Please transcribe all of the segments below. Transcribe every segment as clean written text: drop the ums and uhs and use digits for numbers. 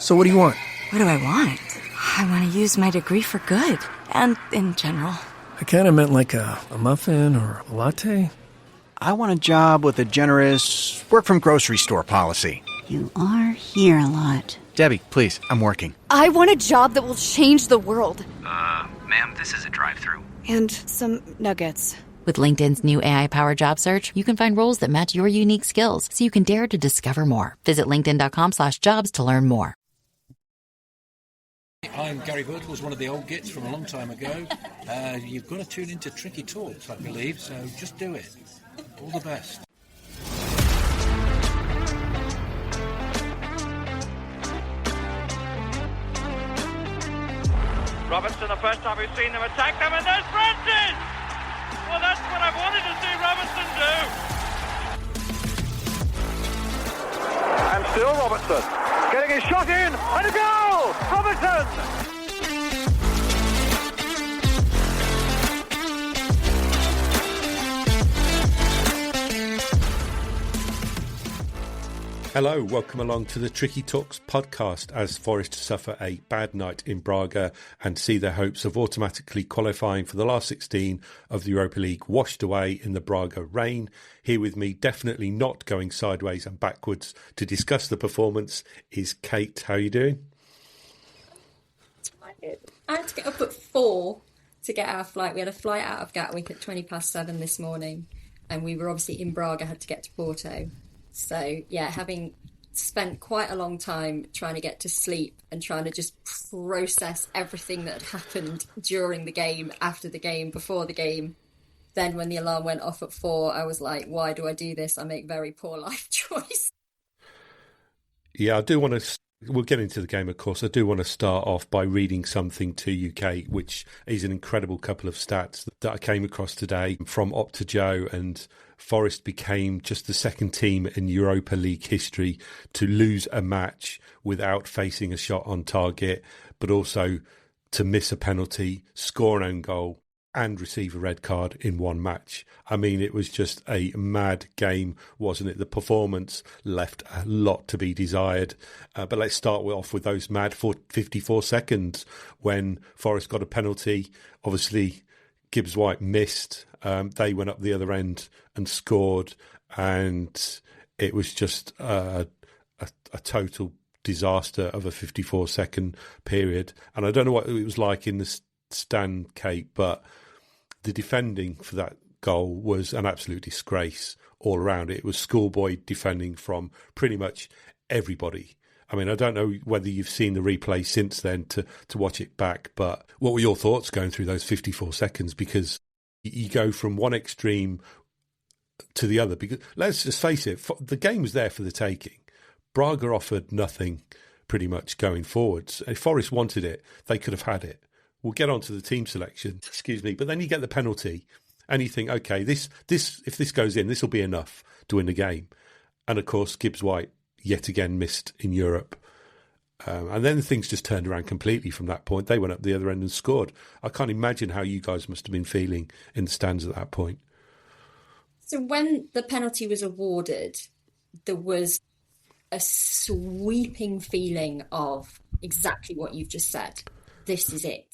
So what do you want? What do I want? I want to use my degree for good. And in general. I kind of meant like a muffin or a latte. I want a job with a generous work-from-grocery-store policy. You are here a lot. Debbie, please, I'm working. I want a job that will change the world. Ma'am, this is a drive-thru. And some nuggets. With LinkedIn's new AI-powered job search, you can find roles that match your unique skills so you can dare to discover more. Visit linkedin.com/jobs to learn more. I'm Gary Birtles, one of the old gits from a long time ago. You've got to tune into Tricky Talks, I believe, so just do it. All the best. Robertson, the first time we've seen them attack them, and there's Francis! Well, that's what I wanted to see Robertson do. And still Robertson, getting his shot in, and a goal! Robertson! Hello, welcome along to the Tricky Talks podcast as Forest suffer a bad night in Braga and see their hopes of automatically qualifying for the last 16 of the Europa League washed away in the Braga rain. Here with me, definitely not going sideways and backwards to discuss the performance, is Kate. How are you doing? I had to get up at 4 to get our flight. We had a flight out of Gatwick at 7:20 this morning, and we were obviously in Braga, had to get to Porto. So, yeah, having spent quite a long time trying to get to sleep and trying to just process everything that had happened during the game, after the game, before the game. Then when the alarm went off at 4, I was like, why do I do this? I make very poor life choice. Yeah, I do want to... We'll get into the game, of course. I do want to start off by reading something to you, Kate, which is an incredible couple of stats that I came across today from Opta-Joe, and Forest became just the second team in Europa League history to lose a match without facing a shot on target, but also to miss a penalty, score an own goal, and receive a red card in one match. I mean, it was just a mad game, wasn't it? The performance left a lot to be desired. But let's start off with those mad 54 seconds when Forest got a penalty. Obviously, Gibbs-White missed. They went up the other end and scored. And it was just a total disaster of a 54-second period. And I don't know what it was like in the stand, Kate, but the defending for that goal was an absolute disgrace all around. It was schoolboy defending from pretty much everybody. I mean, I don't know whether you've seen the replay since then to watch it back, but what were your thoughts going through those 54 seconds? Because you go from one extreme to the other. Because let's just face it, the game was there for the taking. Braga offered nothing pretty much going forwards. If Forest wanted it, they could have had it. We'll get on to the team selection, but then you get the penalty and you think, okay, this if this goes in, this will be enough to win the game. And of course, Gibbs-White yet again missed in Europe. And then things just turned around completely from that point. They went up the other end and scored. I can't imagine how you guys must have been feeling in the stands at that point. So when the penalty was awarded, there was a sweeping feeling of exactly what you've just said. This is it.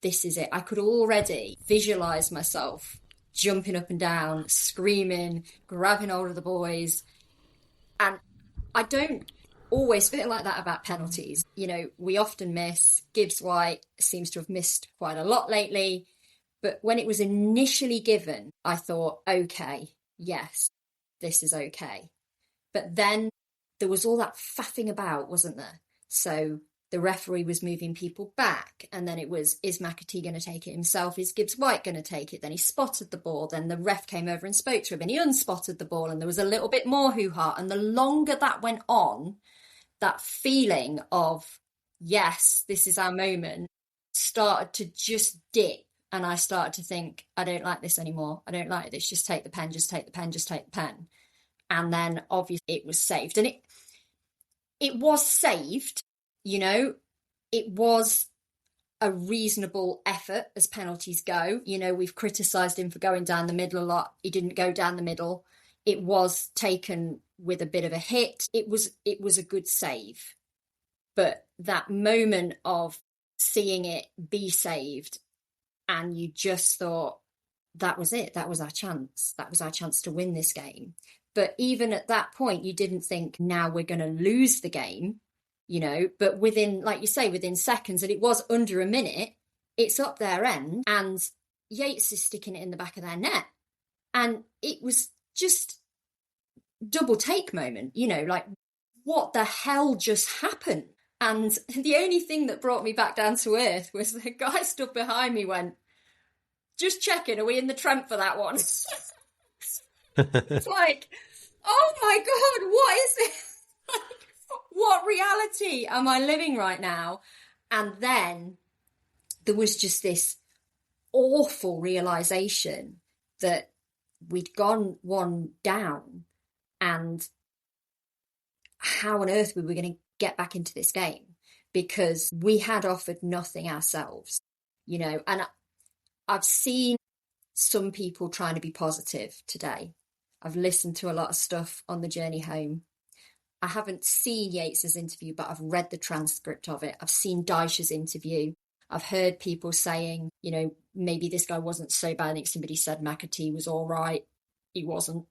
This is it. I could already visualise myself jumping up and down, screaming, grabbing hold of the boys. And I don't always feel like that about penalties. You know, we often miss. Gibbs-White seems to have missed quite a lot lately. But when it was initially given, I thought, okay, yes, this is okay. But then there was all that faffing about, wasn't there? So the referee was moving people back, and then it was, is McAtee going to take it himself? Is Gibbs-White going to take it? Then he spotted the ball. Then the ref came over and spoke to him, and he unspotted the ball, and there was a little bit more hoo-ha. And the longer that went on, that feeling of, yes, this is our moment, started to just dip. And I started to think, I don't like this anymore. I don't like this. Just take the pen, just take the pen, just take the pen. And then obviously it was saved. And it was saved. You know, it was a reasonable effort as penalties go. You know, we've criticised him for going down the middle a lot. He didn't go down the middle. It was taken with a bit of a hit. It was a good save. But that moment of seeing it be saved, and you just thought, that was it. That was our chance. That was our chance to win this game. But even at that point, you didn't think, now we're going to lose the game, you know, but within, like you say, within seconds, and it was under a minute, it's up their end, and Yates is sticking it in the back of their net. And it was just double take moment, you know, like, what the hell just happened? And the only thing that brought me back down to earth was the guy stood behind me went, just checking, are we in the Trent for that one? It's like, oh my God, what is this? What reality am I living right now? And then there was just this awful realization that we'd gone one down, and how on earth we were going to get back into this game, because we had offered nothing ourselves, you know. And I've seen some people trying to be positive today. I've listened to a lot of stuff on the journey home. I haven't seen Yates's interview, but I've read the transcript of it. I've seen Dyche's interview. I've heard people saying, you know, maybe this guy wasn't so bad. I think somebody said McAtee was all right. He wasn't.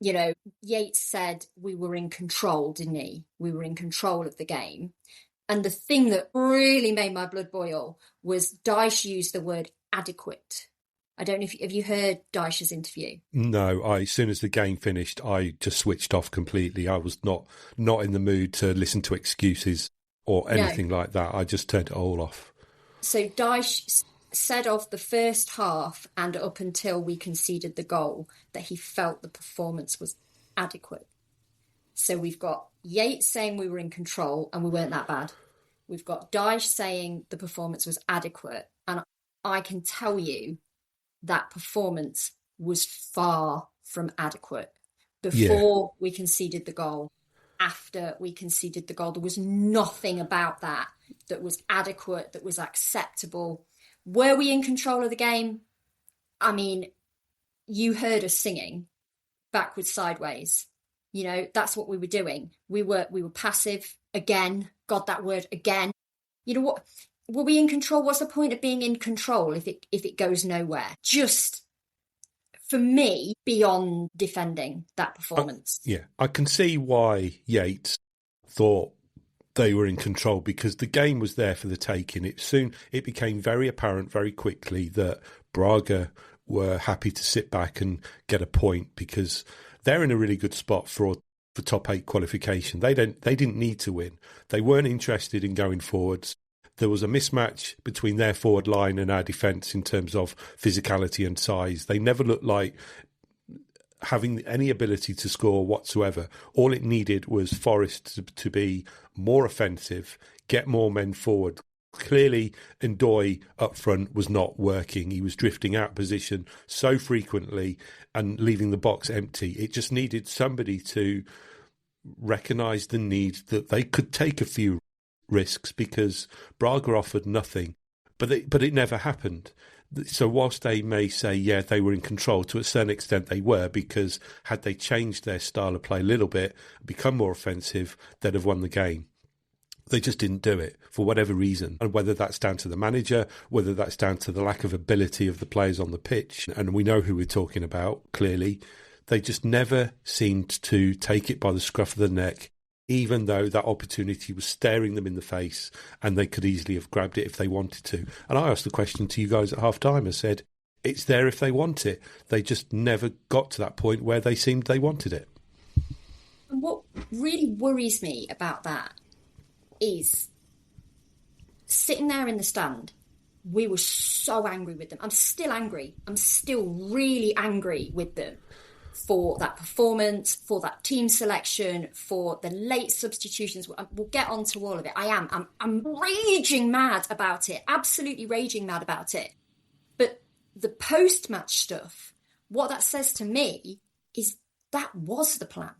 You know, Yates said we were in control, didn't he? We were in control of the game. And the thing that really made my blood boil was Dyche used the word adequate. I don't know if have you heard Dyche's interview? No, as soon as the game finished, I just switched off completely. I was not in the mood to listen to excuses or anything like that. I just turned it all off. So Dyche said of the first half and up until we conceded the goal that he felt the performance was adequate. So we've got Yates saying we were in control and we weren't that bad. We've got Dyche saying the performance was adequate. And I can tell you that performance was far from adequate. Before we conceded the goal, after we conceded the goal, there was nothing about that was adequate, that was acceptable. Were we in control of the game? I mean, you heard us singing backwards, sideways. You know, that's what we were doing. We were passive again. God, that word again. You know what? Were we in control? What's the point of being in control if it goes nowhere? Just for me, beyond defending that performance. I can see why Yates thought they were in control, because the game was there for the taking. It became very apparent very quickly that Braga were happy to sit back and get a point, because they're in a really good spot for top 8 qualification. They didn't need to win. They weren't interested in going forwards. There was a mismatch between their forward line and our defence in terms of physicality and size. They never looked like having any ability to score whatsoever. All it needed was Forest to be more offensive, get more men forward. Clearly, Ndoye up front was not working. He was drifting out of position so frequently and leaving the box empty. It just needed somebody to recognise the need that they could take a few risks, because Braga offered nothing, but it never happened. So whilst they may say, they were in control, to a certain extent they were, because had they changed their style of play a little bit, become more offensive, they'd have won the game. They just didn't do it for whatever reason. And whether that's down to the manager, whether that's down to the lack of ability of the players on the pitch, and we know who we're talking about, clearly, they just never seemed to take it by the scruff of the neck, even though that opportunity was staring them in the face and they could easily have grabbed it if they wanted to. And I asked the question to you guys at half-time. I said, it's there if they want it. They just never got to that point where they seemed they wanted it. And what really worries me about that is sitting there in the stand, we were so angry with them. I'm still angry. I'm still really angry with them for that performance, for that team selection, for the late substitutions. We'll get on to all of it. I'm raging mad about it, absolutely raging mad about it. But the post-match stuff, what that says to me is that was the plan.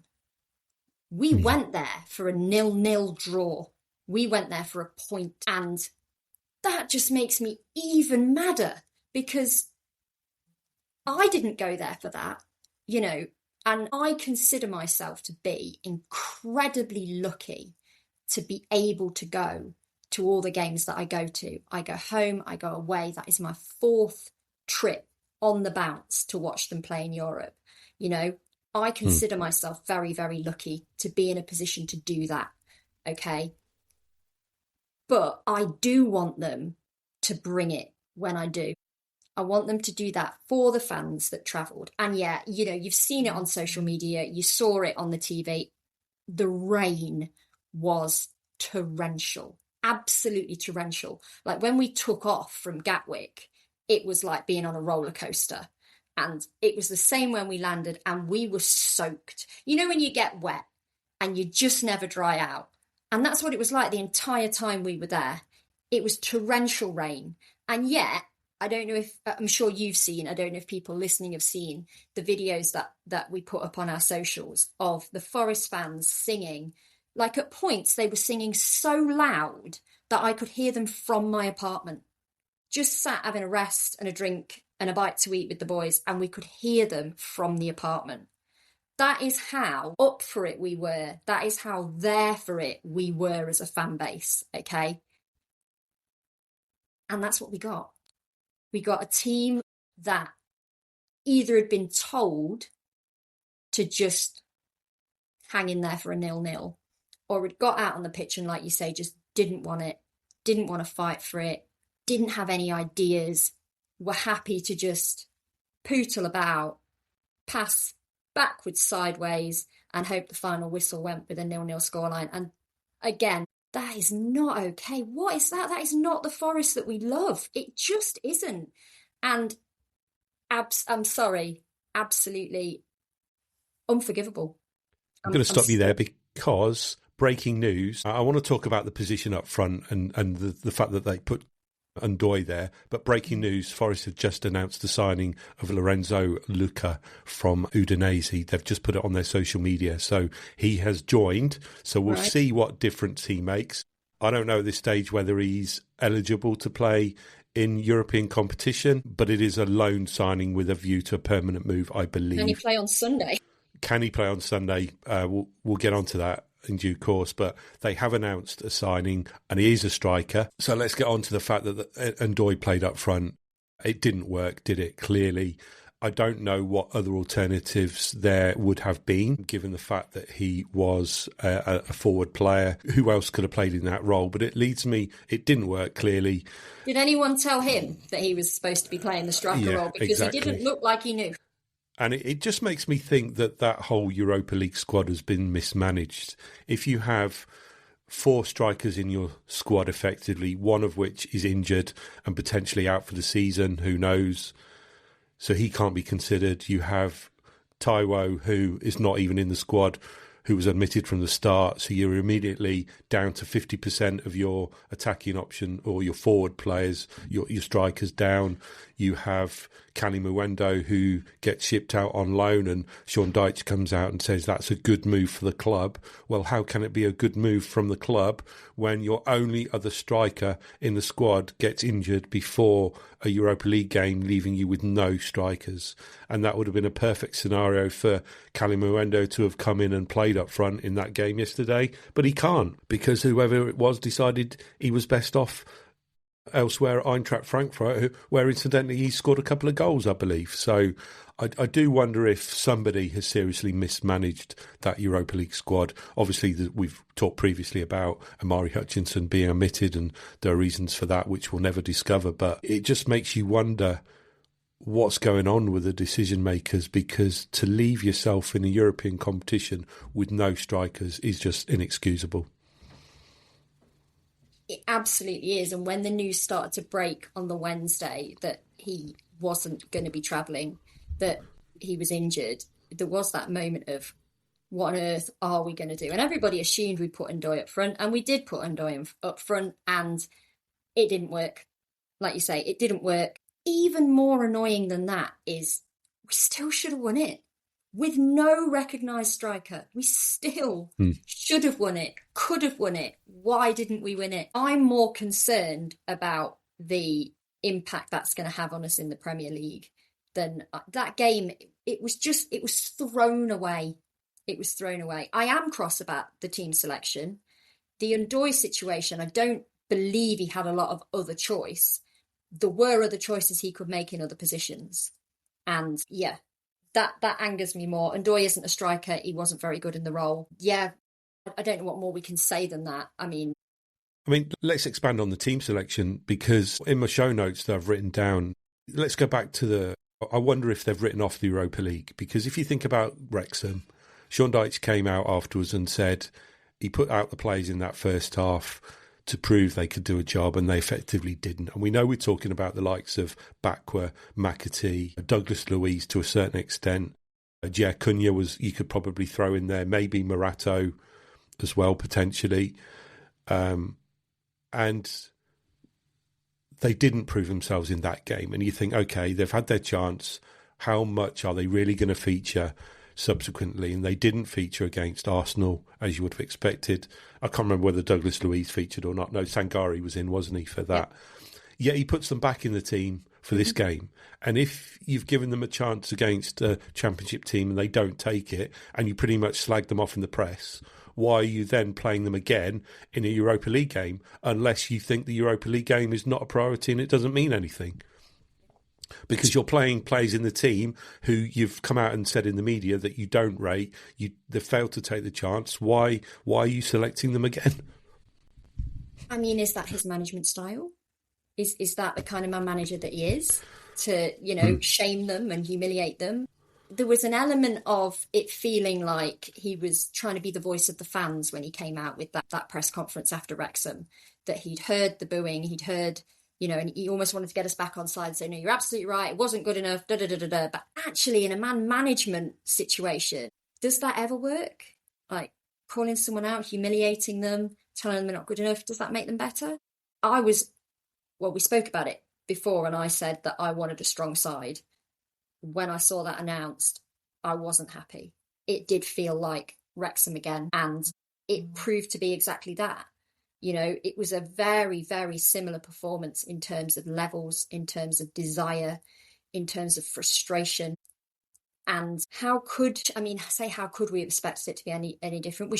We went there for a 0-0 draw. We went there for a point, and that just makes me even madder, because I didn't go there for that. You know, and I consider myself to be incredibly lucky to be able to go to all the games that I go to. I go home, I go away. That is my 4th trip on the bounce to watch them play in Europe. You know, I consider myself very, very lucky to be in a position to do that. Okay. But I do want them to bring it when I do. I want them to do that for the fans that travelled. And yeah, you know, you've seen it on social media. You saw it on the TV. The rain was torrential, absolutely torrential. Like when we took off from Gatwick, it was like being on a roller coaster. And it was the same when we landed, and we were soaked. You know, when you get wet and you just never dry out. And that's what it was like the entire time we were there. It was torrential rain. And yet, I don't know if, I'm sure you've seen, I don't know if people listening have seen the videos that we put up on our socials of the Forest fans singing. Like at points, they were singing so loud that I could hear them from my apartment. Just sat having a rest and a drink and a bite to eat with the boys, and we could hear them from the apartment. That is how up for it we were. That is how there for it we were as a fan base, okay? And that's what we got. We got a team that either had been told to just hang in there for a 0-0, or had got out on the pitch and, like you say, just didn't want it, didn't want to fight for it, didn't have any ideas, were happy to just pootle about, pass backwards, sideways, and hope the final whistle went with a 0-0 scoreline. And again, that is not okay. What is that? That is not the Forest that we love. It just isn't. And I'm sorry, absolutely unforgivable. I'm going to stop you there because breaking news. I want to talk about the position up front and the fact that they put Ndoye there. But breaking news, Forest have just announced the signing of Lorenzo Luca from Udinese. They've just put it on their social media. So he has joined. So we'll see what difference he makes. I don't know at this stage whether he's eligible to play in European competition, but it is a loan signing with a view to a permanent move, I believe. Can he play on Sunday? Can he play on Sunday? We'll get onto that in due course, but they have announced a signing and he is a striker. So let's get on to the fact that Ndoye played up front. It didn't work, did it? Clearly. I don't know what other alternatives there would have been, given the fact that he was a forward player. Who else could have played in that role? But it leads me, it didn't work, clearly. Did anyone tell him that he was supposed to be playing the striker role? Because he didn't look like he knew. And it just makes me think that whole Europa League squad has been mismanaged. If you have 4 strikers in your squad, effectively, one of which is injured and potentially out for the season, who knows? So he can't be considered. You have Taiwo, who is not even in the squad, who was admitted from the start. So you're immediately down to 50% of your attacking option or your forward players, your strikers down. You have Kali Muendo, who gets shipped out on loan, and Sean Dyche comes out and says that's a good move for the club. Well, how can it be a good move from the club when your only other striker in the squad gets injured before a Europa League game, leaving you with no strikers? And that would have been a perfect scenario for Kali Muendo to have come in and played up front in that game yesterday. But he can't, because whoever it was decided he was best off elsewhere at Eintracht Frankfurt, where incidentally he scored a couple of goals, I believe. So I do wonder if somebody has seriously mismanaged that Europa League squad. Obviously, we've talked previously about Amari Hutchinson being omitted, and there are reasons for that which we'll never discover. But it just makes you wonder what's going on with the decision makers, because to leave yourself in a European competition with no strikers is just inexcusable. It absolutely is. And when the news started to break on the Wednesday that he wasn't going to be travelling, that he was injured, there was that moment of, what on earth are we going to do? And everybody assumed we'd put Ndoye up front, and we did put Ndoye up front, and it didn't work. Like you say, it didn't work. Even more annoying than that is we still should have won it. With no recognised striker, we still should have won it, could have won it. Why didn't we win it? I'm more concerned about the impact that's going to have on us in the Premier League than that game. It was thrown away. It was thrown away. I am cross about the team selection. The Ndoye situation, I don't believe he had a lot of other choice. There were other choices he could make in other positions. And yeah, that angers me more. Ndoye isn't a striker. He wasn't very good in the role. Yeah, I don't know what more we can say than that. I mean, let's expand on the team selection, because in my show notes that I've written down, let's go back to I wonder if they've written off the Europa League, because if you think about Wrexham, Sean Dyche came out afterwards and said he put out the players in that first half to prove they could do a job, and they effectively didn't. And we know we're talking about the likes of Bakwa, McAtee, Douglas Luiz to a certain extent. Cunha you could probably throw in there, maybe Morato as well, potentially. And they didn't prove themselves in that game. And you think, okay, they've had their chance. How much are they really going to feature subsequently? And they didn't feature against Arsenal, as you would have expected. I can't remember whether Douglas Luiz featured or not. No, Sangari was in, wasn't he, for that? Yeah. Yet he puts them back in the team for this game. And if you've given them a chance against a championship team and they don't take it, and you pretty much slag them off in the press, why are you then playing them again in a Europa League game, unless you think the Europa League game is not a priority and it doesn't mean anything? Because you're playing players in the team who you've come out and said in the media that you don't rate, they've failed to take the chance. Why are you selecting them again? I mean, is that his management style? Is that the kind of manager that he is? To, shame them and humiliate them? There was an element of it feeling like he was trying to be the voice of the fans when he came out with that press conference after Wrexham, that he'd heard the booing, he'd heard, and he almost wanted to get us back on side and say, no, you're absolutely right, it wasn't good enough, da-da-da-da-da. But actually, in a man management situation, does that ever work? Like, calling someone out, humiliating them, telling them they're not good enough, does that make them better? We spoke about it before, and I said that I wanted a strong side. When I saw that announced, I wasn't happy. It did feel like Wrexham again, and it proved to be exactly that. It was a very, very similar performance in terms of levels, in terms of desire, in terms of frustration. And how could we expect it to be any different?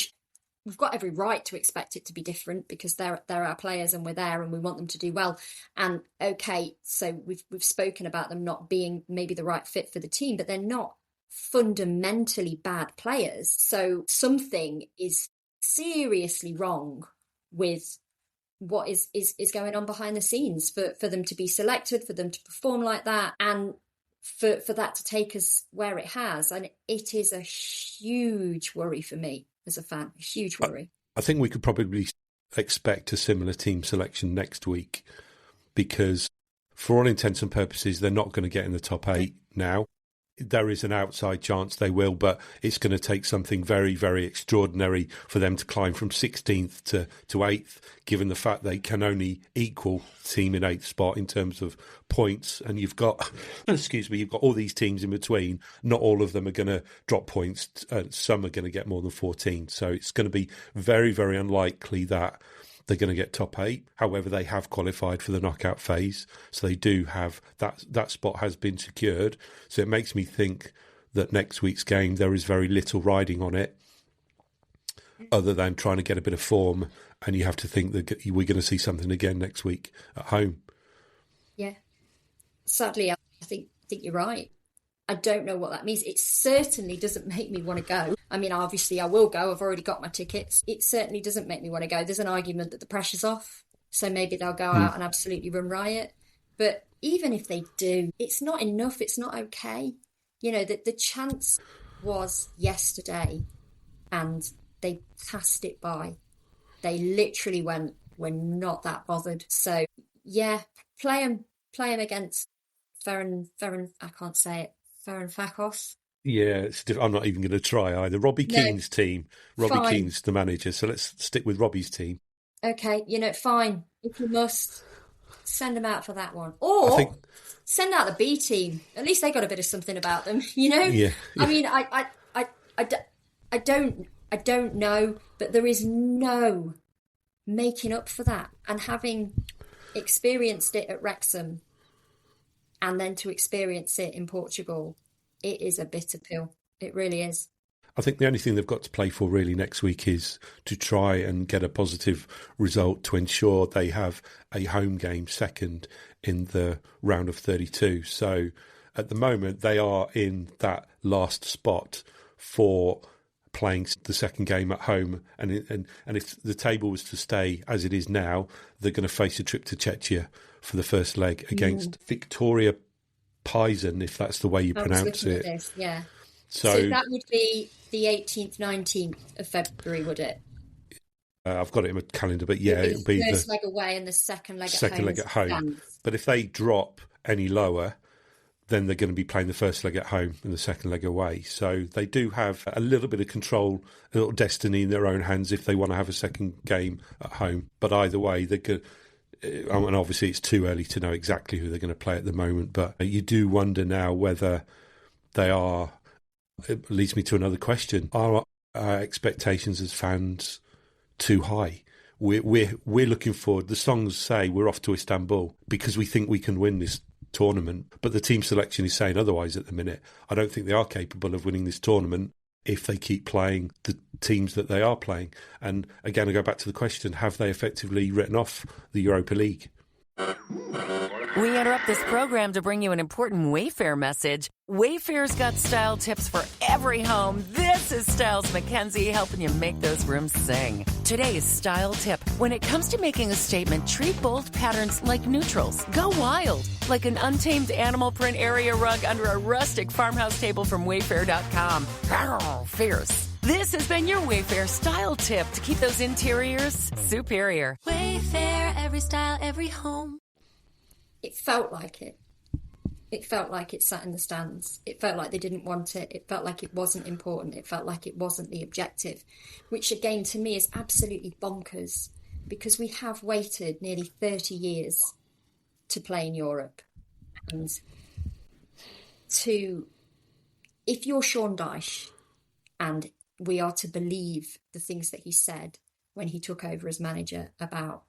We've got every right to expect it to be different, because they're our players and we're there and we want them to do well. And okay, so we've spoken about them not being maybe the right fit for the team, but they're not fundamentally bad players. So something is seriously wrong with what is going on behind the scenes for them to be selected, for them to perform like that, and for that to take us where it has. And it is a huge worry for me as a fan, a huge worry. I think we could probably expect a similar team selection next week, because for all intents and purposes, they're not going to get in the top 8 now. There is an outside chance they will, but it's going to take something very, very extraordinary for them to climb from 16th to 8th, given the fact they can only equal the team in 8th spot in terms of points. And you've got, you've got all these teams in between. Not all of them are going to drop points. Some are going to get more than 14. So it's going to be very, very unlikely that they're going to get top 8. However, they have qualified for the knockout phase. So they do have that spot has been secured. So it makes me think that next week's game, there is very little riding on it other than trying to get a bit of form. And you have to think that we're going to see something again next week at home. Yeah. Sadly, I think you're right. I don't know what that means. It certainly doesn't make me want to go. I mean, obviously I will go. I've already got my tickets. It certainly doesn't make me want to go. There's an argument that the pressure's off, so maybe they'll go out and absolutely run riot. But even if they do, it's not enough. It's not okay. The chance was yesterday and they passed it by. They literally went, we're not that bothered. So yeah, play them against Ferenc, I can't say it. Ferencváros. Yeah, I'm not even going to try either. Robbie Keane's team. Robbie Keane's the manager, so let's stick with Robbie's team. Okay, fine. If you must, send them out for that one. Or send out the B team. At least they got a bit of something about them, Yeah. I mean, I don't know, but there is no making up for that. And having experienced it at Wrexham, and then to experience it in Portugal, it is a bitter pill. It really is. I think the only thing they've got to play for really next week is to try and get a positive result to ensure they have a home game second in the round of 32. So at the moment, they are in that last spot for playing the second game at home. And if the table was to stay as it is now, they're going to face a trip to Czechia for the first leg against Victoria Pisen, if that's the way you pronounce it. Yeah. So that would be the 18th, 19th of February, would it? I've got it in my calendar, but yeah, it'll be the first the leg away and the second leg at home. But if they drop any lower, then they're going to be playing the first leg at home and the second leg away. So they do have a little bit of control, a little destiny in their own hands if they want to have a second game at home. But either way, they're good. And obviously it's too early to know exactly who they're going to play at the moment. But you do wonder now whether they are. It leads me to another question: are our expectations as fans too high? We're looking forward. The songs say we're off to Istanbul because we think we can win this tournament, but the team selection is saying otherwise at the minute. I don't think they are capable of winning this tournament if they keep playing the teams that they are playing. And again, I go back to the question: have they effectively written off the Europa League? We interrupt this program to bring you an important Wayfair message. Wayfair's got style tips for every home. This is Styles McKenzie helping you make those rooms sing. Today's style tip: when it comes to making a statement, treat bold patterns like neutrals. Go wild, like an untamed animal print area rug under a rustic farmhouse table from Wayfair.com. Arr, fierce. This has been your Wayfair style tip to keep those interiors superior. Wayfair, every style, every home. It felt like it. It felt like it sat in the stands. It felt like they didn't want it. It felt like it wasn't important. It felt like it wasn't the objective, which again to me is absolutely bonkers because we have waited nearly 30 years to play in Europe. And if you're Sean Dyche and we are to believe the things that he said when he took over as manager about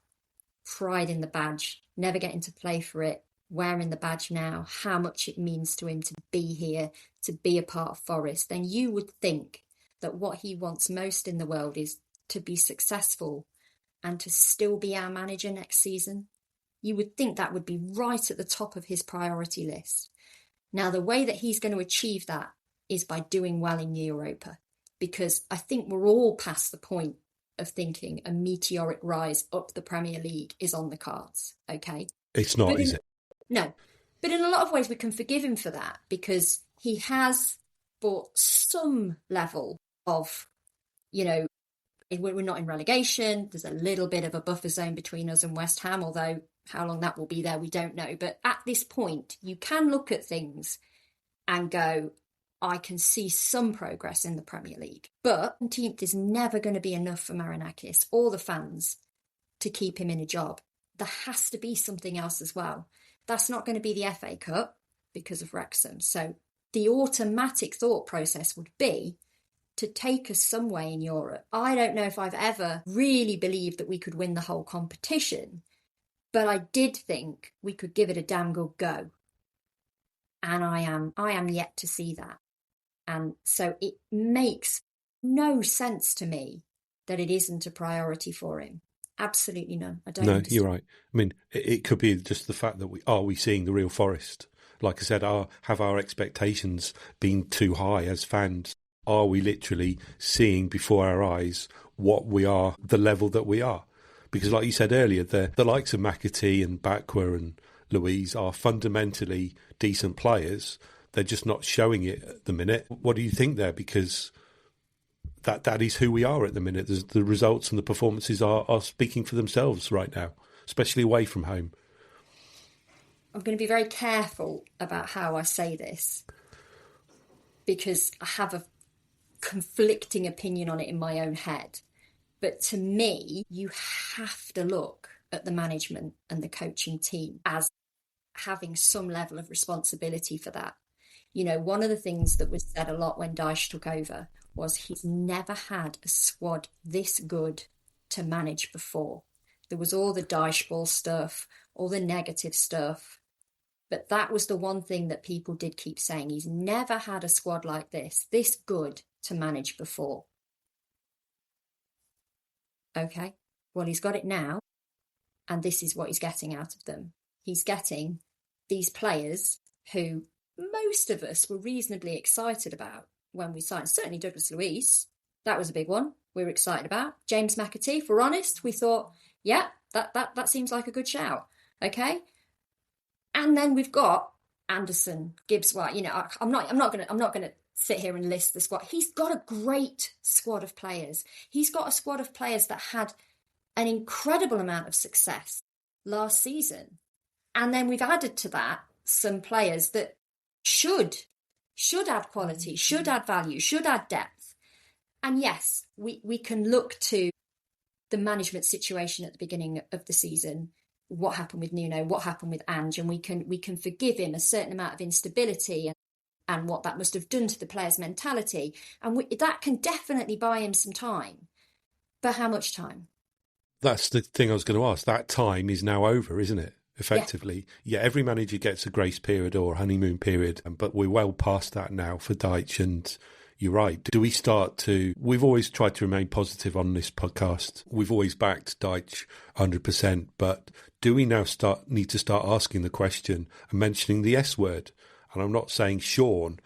pride in the badge, never getting to play for it, wearing the badge now, how much it means to him to be here, to be a part of Forest, then you would think that what he wants most in the world is to be successful and to still be our manager next season. You would think that would be right at the top of his priority list. Now, the way that he's going to achieve that is by doing well in Europa, because I think we're all past the point of thinking a meteoric rise up the Premier League is on the cards, okay? It's not, is it? No. But in a lot of ways, we can forgive him for that because he has brought some level of, we're not in relegation. There's a little bit of a buffer zone between us and West Ham, although how long that will be there, we don't know. But at this point, you can look at things and go, I can see some progress in the Premier League. But 17th is never going to be enough for Marinakis or the fans to keep him in a job. There has to be something else as well. That's not going to be the FA Cup because of Wrexham. So the automatic thought process would be to take us some way in Europe. I don't know if I've ever really believed that we could win the whole competition, but I did think we could give it a damn good go. And I am yet to see that. And so it makes no sense to me that it isn't a priority for him. Absolutely none. I don't understand. You're right. I mean, it could be just the fact that we seeing the real Forest? Like I said, have our expectations been too high as fans? Are we literally seeing before our eyes what we are, the level that we are? Because like you said earlier, the likes of McAtee and Bakwa and Louise are fundamentally decent players. They're just not showing it at the minute. What do you think there? Because that is who we are at the minute. The results and the performances are speaking for themselves right now, especially away from home. I'm going to be very careful about how I say this because I have a conflicting opinion on it in my own head. But to me, you have to look at the management and the coaching team as having some level of responsibility for that. One of the things that was said a lot when Dyche took over was he's never had a squad this good to manage before. There was all the Dyche ball stuff, all the negative stuff. But that was the one thing that people did keep saying. He's never had a squad like this good to manage before. Okay, well, he's got it now, and this is what he's getting out of them. He's getting these players who most of us were reasonably excited about when we signed. Certainly Douglas Luiz, that was a big one we were excited about. James McAtee, if we're honest, we thought, yeah, that seems like a good shout. Okay, and then we've got Anderson, Gibbs White. You know, I'm not gonna sit here and list the squad. He's got a great squad of players. He's got a squad of players that had an incredible amount of success last season. And then we've added to that some players that should add quality, should add value, should add depth. And yes, we can look to the management situation at the beginning of the season, what happened with Nuno, what happened with Ange, and we can forgive him a certain amount of instability and what that must have done to the player's mentality. And that can definitely buy him some time. But how much time? That's the thing I was going to ask. That time is now over, isn't it? Effectively. Yeah, every manager gets a grace period or honeymoon period, but we're well past that now for Deitch, and you're right. Do we start to... We've always tried to remain positive on this podcast. We've always backed Deitch 100%, but do we now need to start asking the question and mentioning the S word? And I'm not saying Sean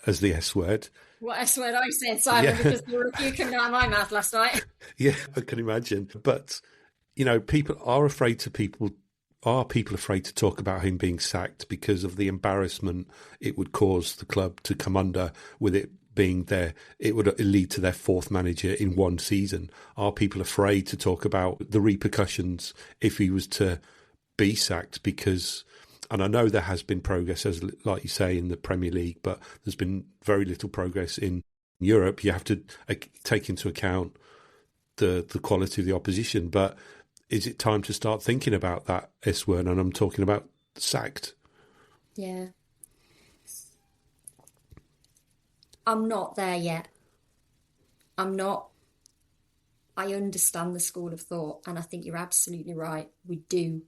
as the S word. What S word I said, Simon, because there were a few coming out of my mouth last night. Yeah, I can imagine. But, you know, people are afraid to talk about him being sacked because of the embarrassment it would cause the club to come under with it being there? It would lead to their fourth manager in one season. Are people afraid to talk about the repercussions if he was to be sacked? Because, and I know there has been progress, as like you say, in the Premier League, but there's been very little progress in Europe. You have to take into account the quality of the opposition. But is it time to start thinking about that S word? And I'm talking about sacked. Yeah. I'm not there yet. I'm not. I understand the school of thought, and I think you're absolutely right. We do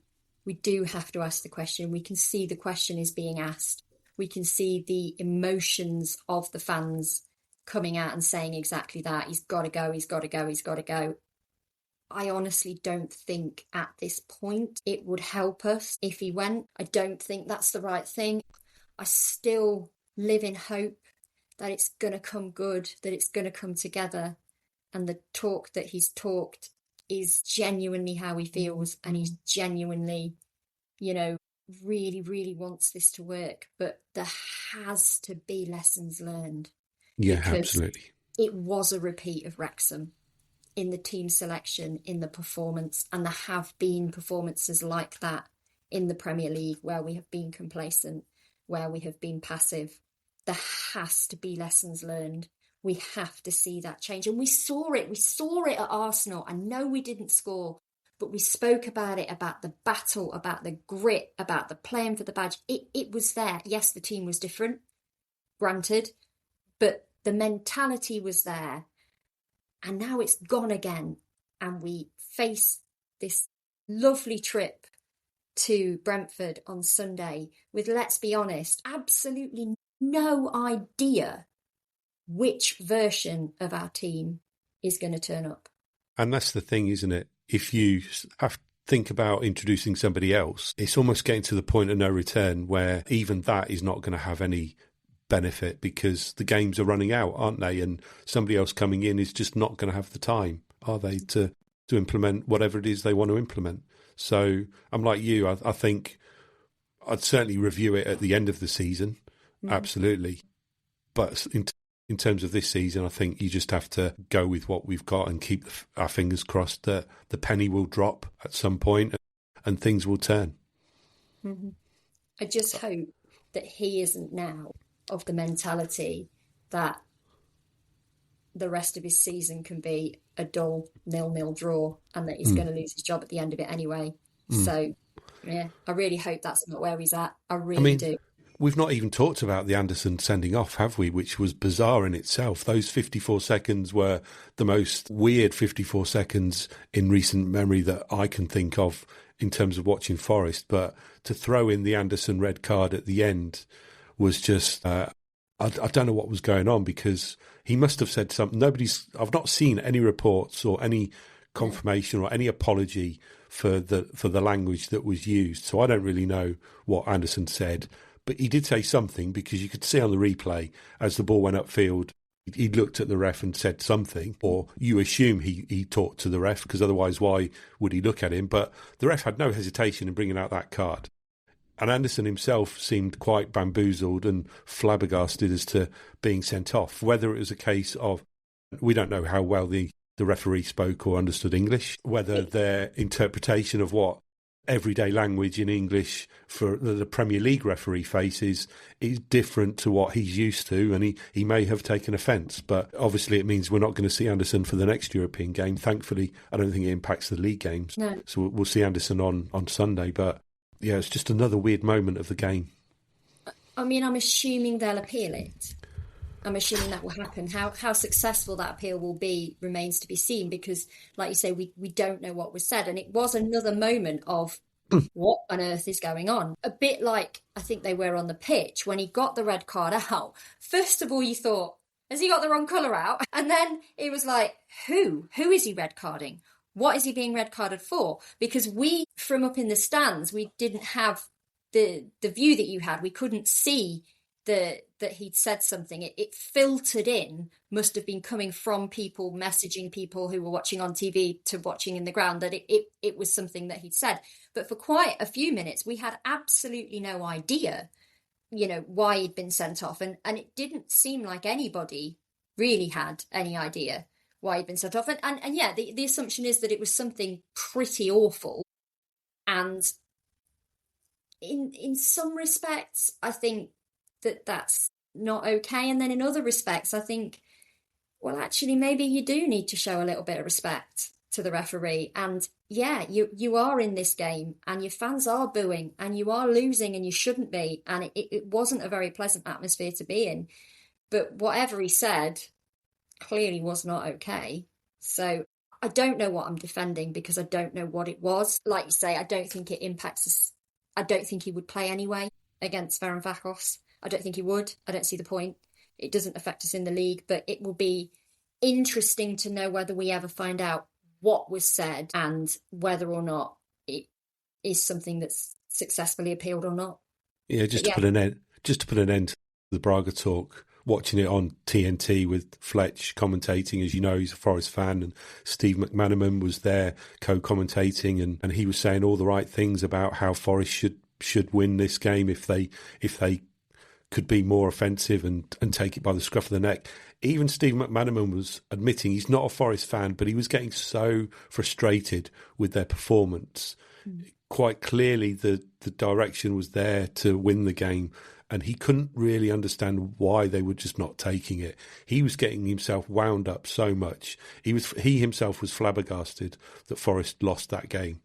have to ask the question. We can see the question is being asked. We can see the emotions of the fans coming out and saying exactly that. He's got to go, he's got to go, he's got to go. I honestly don't think at this point it would help us if he went. I don't think that's the right thing. I still live in hope that it's going to come good, that it's going to come together. And the talk that he's talked is genuinely how he feels, and he's genuinely, you know, really, really wants this to work. But there has to be lessons learned. Yeah, absolutely. It was a repeat of Wrexham in the team selection, in the performance, and there have been performances like that in the Premier League where we have been complacent, where we have been passive. There has to be lessons learned. We have to see that change. And we saw it. We saw it at Arsenal. I know we didn't score, but we spoke about it, about the battle, about the grit, about the playing for the badge. It was there. Yes, the team was different, granted, but the mentality was there. And now it's gone again. And we face this lovely trip to Brentford on Sunday with, let's be honest, absolutely no idea which version of our team is going to turn up. And that's the thing, isn't it? If you have to think about introducing somebody else, it's almost getting to the point of no return where even that is not going to have any benefit because the games are running out, aren't they? And somebody else coming in is just not going to have the time, are they, to implement whatever it is they want to implement. So I'm like you. I think I'd certainly review it at the end of the season. Absolutely. But in terms of this season, I think you just have to go with what we've got and keep our fingers crossed that the penny will drop at some point and things will turn. Mm-hmm. I just hope that he isn't now of the mentality that the rest of his season can be a dull 0-0 draw and that he's going to lose his job at the end of it anyway. So, yeah, I really hope that's not where he's at. I really do. We've not even talked about the Anderson sending off, have we? Which was bizarre in itself. Those 54 seconds were the most weird 54 seconds in recent memory that I can think of in terms of watching Forest. But to throw in the Anderson red card at the end was just I don't know what was going on, because he must have said something. I've not seen any reports or any confirmation or any apology for the language that was used. So I don't really know what Anderson said, but he did say something, because you could see on the replay as the ball went upfield, he looked at the ref and said something, or you assume he talked to the ref, because otherwise why would he look at him? But the ref had no hesitation in bringing out that card. And Anderson himself seemed quite bamboozled and flabbergasted as to being sent off. Whether it was a case of, we don't know how well the referee spoke or understood English, whether their interpretation of what everyday language in English for the Premier League referee faces is different to what he's used to, and he may have taken offence. But obviously it means we're not going to see Anderson for the next European game. Thankfully, I don't think it impacts the league games. No. So we'll see Anderson on Sunday. But yeah, it's just another weird moment of the game. I mean, I'm assuming they'll appeal it. I'm assuming that will happen. How successful that appeal will be remains to be seen, because, like you say, we don't know what was said. And it was another moment of what on earth is going on? A bit like I think they were on the pitch when he got the red card out. First of all, you thought, has he got the wrong colour out? And then it was like, who is he red carding? What is he being red carded for? Because we, from up in the stands, we didn't have the view that you had. We couldn't see that he'd said something. It filtered in, must have been coming from people messaging people who were watching on TV to watching in the ground, that it was something that he'd said. But for quite a few minutes, we had absolutely no idea, why he'd been sent off. And it didn't seem like anybody really had any idea why he'd been sent off. And yeah, the assumption is that it was something pretty awful. And in some respects, I think that's not okay. And then in other respects, I think, well, actually, maybe you do need to show a little bit of respect to the referee. And yeah, you are in this game and your fans are booing and you are losing and you shouldn't be. And it wasn't a very pleasant atmosphere to be in. But whatever he said clearly was not okay. So I don't know what I'm defending, because I don't know what it was. Like you say, I don't think it impacts us. I don't think he would play anyway against Varoufakis. I don't think he would. I don't see the point. It doesn't affect us in the league, but it will be interesting to know whether we ever find out what was said and whether or not it is something that's successfully appealed or not. Yeah, to put an end to the Braga talk, watching it on TNT with Fletch commentating, as you know, he's a Forest fan, and Steve McManaman was there co-commentating, and he was saying all the right things about how Forest should win this game if they could be more offensive and take it by the scruff of the neck. Even Steve McManaman was admitting he's not a Forest fan, but he was getting so frustrated with their performance. Quite clearly the direction was there to win the game, and he couldn't really understand why they were just not taking it. He was getting himself wound up so much. He himself was flabbergasted that Forest lost that game.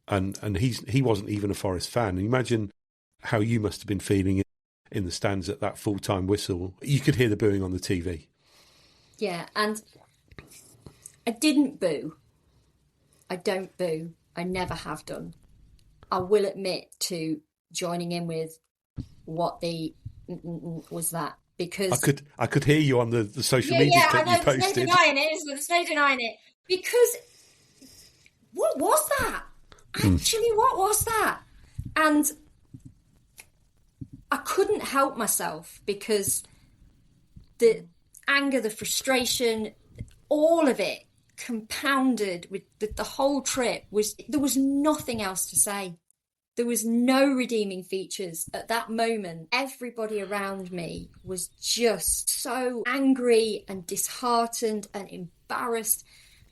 And he wasn't even a Forest fan. Imagine how you must have been feeling in the stands at that full-time whistle. You could hear the booing on the TV. Yeah, and I didn't boo. I don't boo. I never have done. I will admit to joining in with what the was that, because I could hear you on the social media clip you posted. There's no denying it. There's no denying it. Because what was that? Actually, what was that? And I couldn't help myself, because the anger, the frustration, all of it compounded with the whole trip there was nothing else to say. There was no redeeming features at that moment. Everybody around me was just so angry and disheartened and embarrassed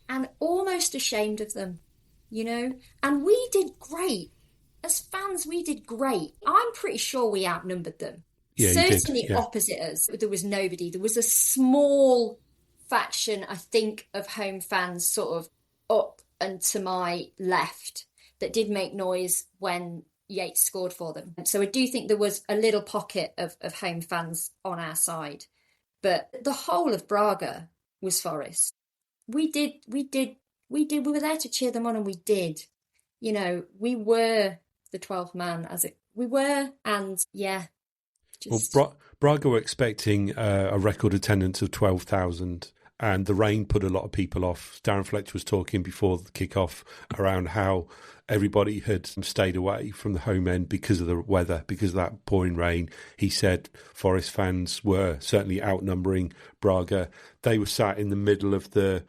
and almost ashamed of them, And we did great. As fans, we did great. I'm pretty sure we outnumbered them. Yeah, certainly you did, yeah. Opposite us, there was nobody. There was a small faction, I think, of home fans sort of up and to my left that did make noise when Yates scored for them. So I do think there was a little pocket of home fans on our side. But the whole of Braga was Forest. We were there to cheer them on, and we did. We were the 12th man, we were, and yeah. Braga were expecting a record attendance of 12,000, and the rain put a lot of people off. Darren Fletcher was talking before the kick-off around how everybody had stayed away from the home end because of the weather, because of that pouring rain. He said Forest fans were certainly outnumbering Braga. They were sat in the middle of the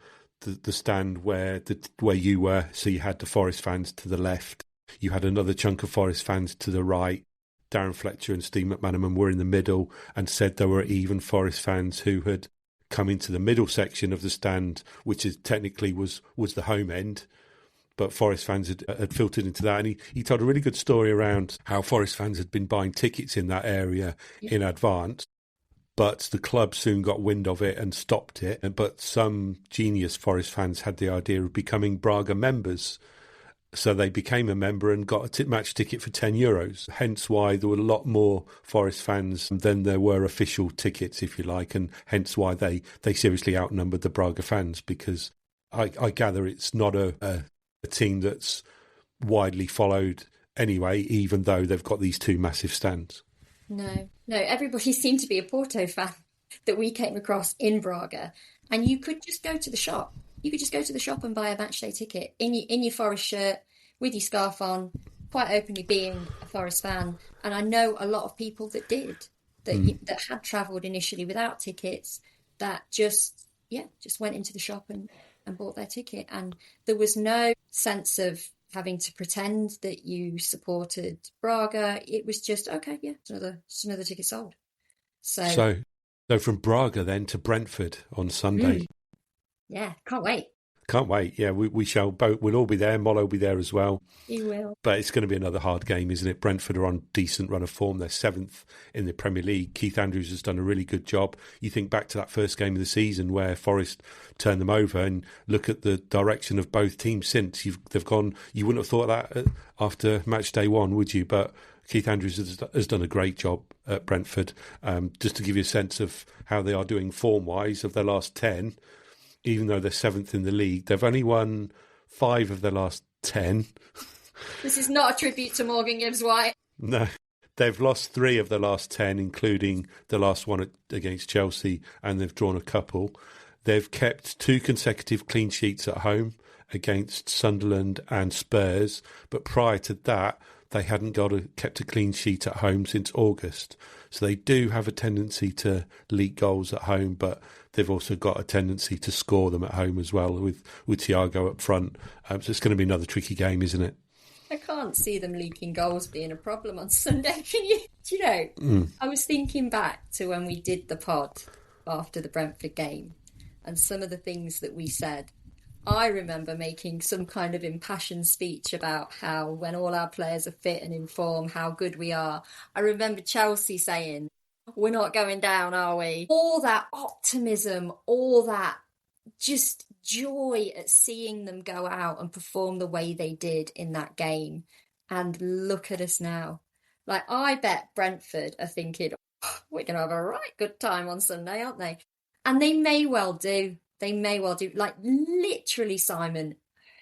stand where you were, so you had the Forest fans to the left. You had another chunk of Forest fans to the right. Darren Fletcher and Steve McManaman were in the middle, and said there were even Forest fans who had come into the middle section of the stand, which is technically was the home end, but Forest fans had filtered into that. And he told a really good story around how Forest fans had been buying tickets in that area in advance, but the club soon got wind of it and stopped it. But some genius Forest fans had the idea of becoming Braga members. So they became a member and got a match ticket for €10. Hence why there were a lot more Forest fans than there were official tickets, if you like, and hence why they seriously outnumbered the Braga fans, because I gather it's not a team that's widely followed anyway, even though they've got these two massive stands. No, everybody seemed to be a Porto fan that we came across in Braga, and you could just go to the shop. You could just go to the shop and buy a matchday ticket in your Forest shirt, with your scarf on, quite openly being a Forest fan. And I know a lot of people that did, that had travelled initially without tickets, that just went into the shop and bought their ticket. And there was no sense of having to pretend that you supported Braga. It was just, okay, yeah, it's another ticket sold. So from Braga then to Brentford on Sunday. Yeah, can't wait. Can't wait. Yeah, we shall both. We'll all be there. Mollo will be there as well. You will. But it's going to be another hard game, isn't it? Brentford are on a decent run of form. They're 7th in the Premier League. Keith Andrews has done a really good job. You think back to that first game of the season where Forest turned them over, and look at the direction of both teams since. They've gone. You wouldn't have thought that after match day one, would you? But Keith Andrews has done a great job at Brentford. Just to give you a sense of how they are doing form-wise, of their last 10, even though they're 7th in the league, they've only won 5 of their last 10. This is not a tribute to Morgan Gibbs-White. No, they've lost 3 of the last 10, including the last one against Chelsea, and they've drawn a couple. They've kept 2 consecutive clean sheets at home against Sunderland and Spurs, but prior to that, they hadn't kept a clean sheet at home since August. So they do have a tendency to leak goals at home, but they've also got a tendency to score them at home as well, with Thiago up front. So it's going to be another tricky game, isn't it? I can't see them leaking goals being a problem on Sunday. Can you? Do you know, I was thinking back to when we did the pod after the Brentford game, and some of the things that we said. I remember making some kind of impassioned speech about how when all our players are fit and in form, how good we are. I remember Chelsea saying, we're not going down, are we? All that optimism, all that just joy at seeing them go out and perform the way they did in that game. And look at us now. Like, I bet Brentford are thinking, we're going to have a right good time on Sunday, aren't they? And they may well do. They may well do. Like, literally, Simon,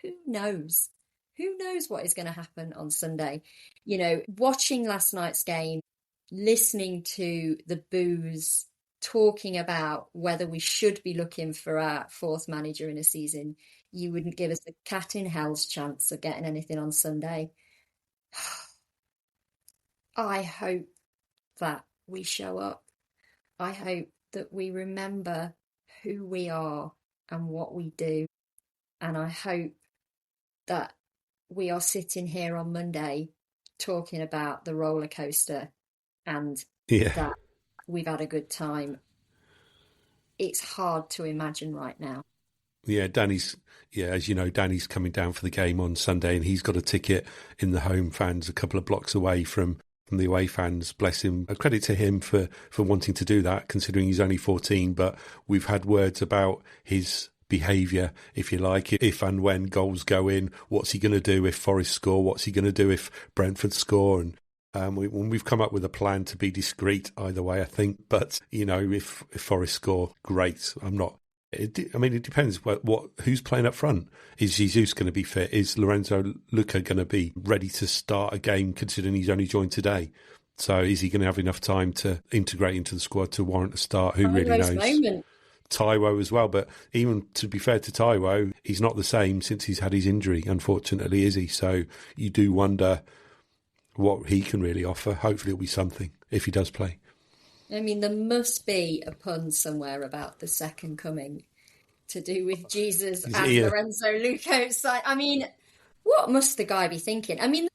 who knows? Who knows what is going to happen on Sunday? You know, watching last night's game, listening to the boos talking about whether we should be looking for our 4th manager in a season, you wouldn't give us a cat in hell's chance of getting anything on Sunday. I hope that we show up. I hope that we remember who we are and what we do. And I hope that we are sitting here on Monday talking about the roller coaster and that we've had a good time. It's hard to imagine right now. Yeah, as you know, Danny's coming down for the game on Sunday, and he's got a ticket in the home fans a couple of blocks away from the away fans. Bless him. A credit to him for wanting to do that, considering he's only 14. But we've had words about his behaviour, if you like, if and when goals go in. What's he going to do if Forest score? What's he going to do if Brentford score? And we've come up with a plan to be discreet either way, I think. But, you know, if Forest score, great. It depends who's playing up front. Is Jesus going to be fit? Is Lorenzo Luca going to be ready to start a game, considering he's only joined today? So is he going to have enough time to integrate into the squad to warrant a start? Who really knows? Moment. Taiwo as well, but even to be fair to Taiwo, he's not the same since he's had his injury, unfortunately, is he? So you do wonder what he can really offer. Hopefully it'll be something if he does play. I mean, there must be a pun somewhere about the second coming to do with Jesus and Lorenzo Luco. I mean, what must the guy be thinking? I mean,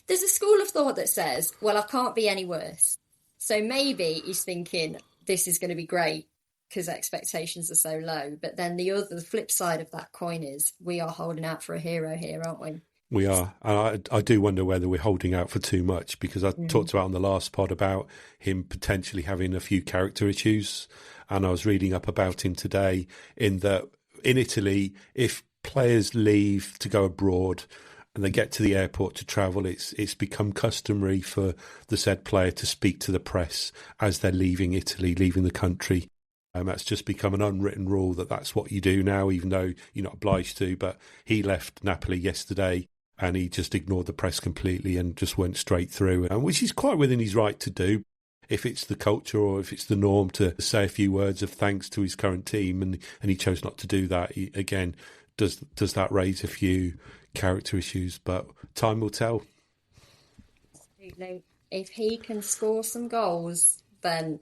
there's a school of thought that says, well, I can't be any worse. So maybe he's thinking this is going to be great because expectations are so low. But then the flip side of that coin is we are holding out for a hero here, aren't we? We are. I do wonder whether we're holding out for too much, because I talked about on the last pod about him potentially having a few character issues. And I was reading up about him today in that in Italy, if players leave to go abroad and they get to the airport to travel, it's become customary for the said player to speak to the press as they're leaving Italy, leaving the country. That's just become an unwritten rule that's what you do now, even though you're not obliged to. But he left Napoli yesterday and he just ignored the press completely and just went straight through, which is quite within his right to do. If it's the culture or if it's the norm to say a few words of thanks to his current team, and he chose not to do that, again, does that raise a few character issues? But time will tell. Absolutely. If he can score some goals, then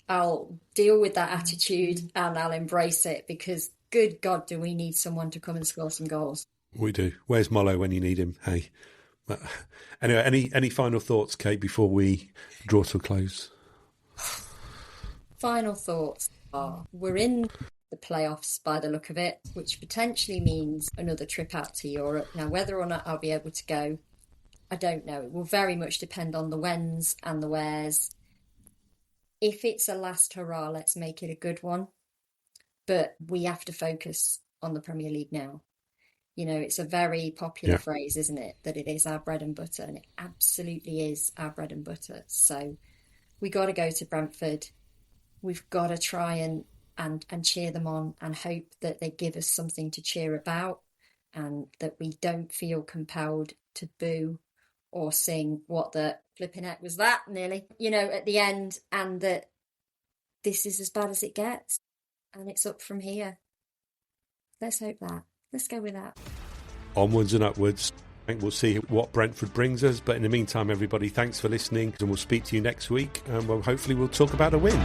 I'll deal with that attitude and I'll embrace it, because good God, do we need someone to come and score some goals. We do. Where's Mollo when you need him? Hey. But anyway, any final thoughts, Kate, before we draw to a close? Final thoughts are we're in the playoffs by the look of it, which potentially means another trip out to Europe. Now, whether or not I'll be able to go, I don't know. It will very much depend on the whens and the wheres. If it's a last hurrah, let's make it a good one. But we have to focus on the Premier League now. You know, it's a very popular phrase, isn't it? That it is our bread and butter, and it absolutely is our bread and butter. So we got to go to Brentford. We've got to try and cheer them on and hope that they give us something to cheer about, and that we don't feel compelled to boo or sing what the flipping heck was that nearly, at the end, and that this is as bad as it gets and it's up from here. Let's hope that. Let's go with that. Onwards and upwards. I think we'll see what Brentford brings us. But in the meantime, everybody, thanks for listening. And we'll speak to you next week. And hopefully we'll talk about a win.